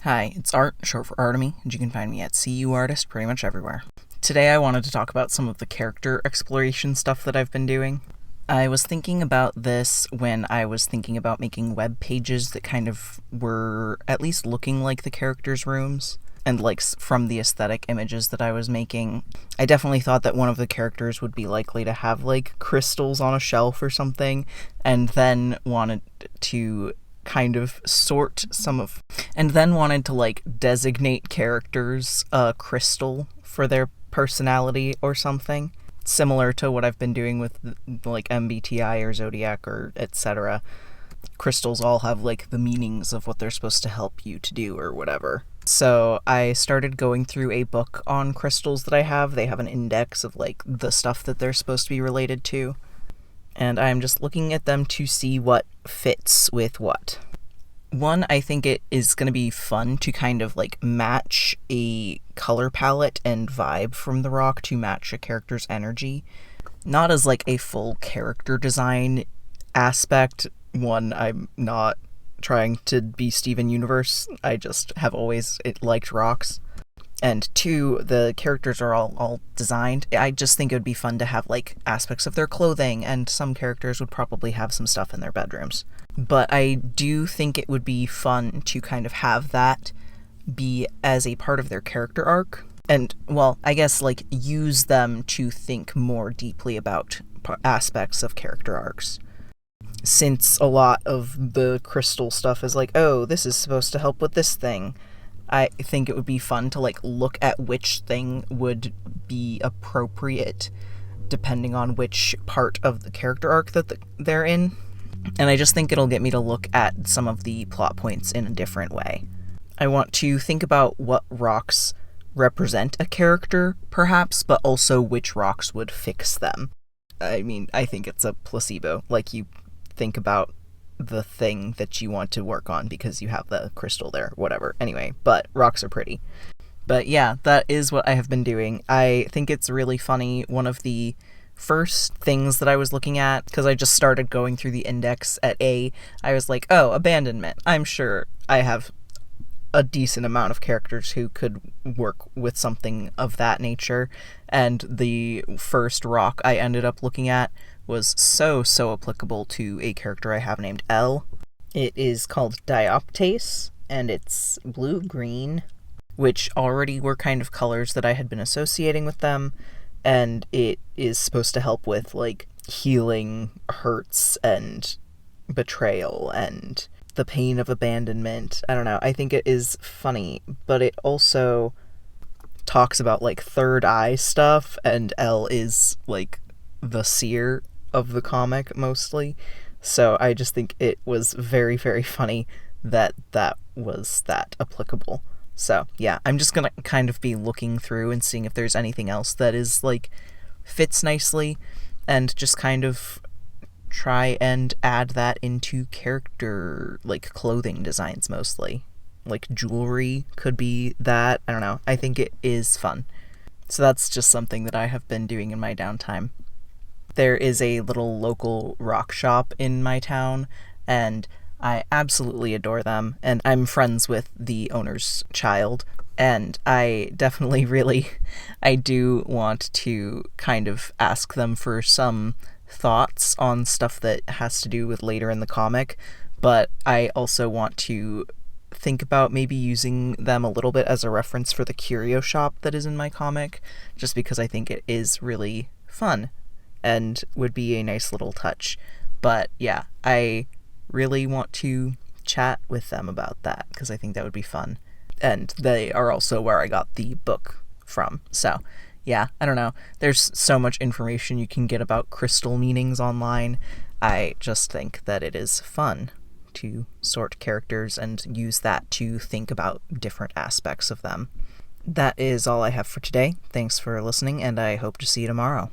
Hi, it's Art, short for Artemy, and you can find me at CU Artist pretty much everywhere. Today I wanted to talk about some of the character exploration stuff that I've been doing. I was thinking about this when I was thinking about making web pages that kind of were at least looking like the characters' rooms, and from the aesthetic images that I was making. I definitely thought that one of the characters would be likely to have crystals on a shelf or something, and then wanted to kind of wanted to designate characters a crystal for their personality or something, similar to what I've been doing with MBTI or Zodiac or etc. Crystals all have the meanings of what they're supposed to help you to do or whatever. So I started going through a book on crystals that I have. They have an index of the stuff that they're supposed to be related to, and I'm just looking at them to see what fits with what. One, I think it is going to be fun to kind of match a color palette and vibe from the rock to match a character's energy. Not as a full character design aspect. One, I'm not trying to be Steven Universe. I just have always liked rocks. And two, the characters are all designed. I just think it would be fun to have aspects of their clothing, and some characters would probably have some stuff in their bedrooms. But I do think it would be fun to kind of have that be as a part of their character arc. And, well, I guess use them to think more deeply about aspects of character arcs. Since a lot of the crystal stuff is oh, this is supposed to help with this thing, I think it would be fun to look at which thing would be appropriate depending on which part of the character arc that they're in. And I just think it'll get me to look at some of the plot points in a different way. I want to think about what rocks represent a character, perhaps, but also which rocks would fix them. I mean, I think it's a placebo. You think about the thing that you want to work on because you have the crystal there, whatever. Anyway, but rocks are pretty. But yeah, that is what I have been doing. I think it's really funny. One of the first things that I was looking at, because I just started going through the index at A, I was oh, abandonment. I'm sure I have a decent amount of characters who could work with something of that nature, and the first rock I ended up looking at was so applicable to a character I have named L. It is called Dioptase, and it's blue-green, which already were kind of colors that I had been associating with them, and it is supposed to help with healing hurts and betrayal and the pain of abandonment. I don't know, I think it is funny, but it also talks about third eye stuff, and L is the seer of the comic mostly. So I just think it was very, very funny that was that applicable. So yeah, I'm just gonna kind of be looking through and seeing if there's anything else that is fits nicely, and just kind of try and add that into character clothing designs mostly. Jewelry could be that. I don't know. I think it is fun. So that's just something that I have been doing in my downtime. There is a little local rock shop in my town, and I absolutely adore them, and I'm friends with the owner's child, and I definitely I do want to kind of ask them for some thoughts on stuff that has to do with later in the comic, but I also want to think about maybe using them a little bit as a reference for the curio shop that is in my comic, just because I think it is really fun and would be a nice little touch. But yeah, I really want to chat with them about that because I think that would be fun. And they are also where I got the book from. So yeah, I don't know. There's so much information you can get about crystal meanings online. I just think that it is fun to sort characters and use that to think about different aspects of them. That is all I have for today. Thanks for listening, and I hope to see you tomorrow.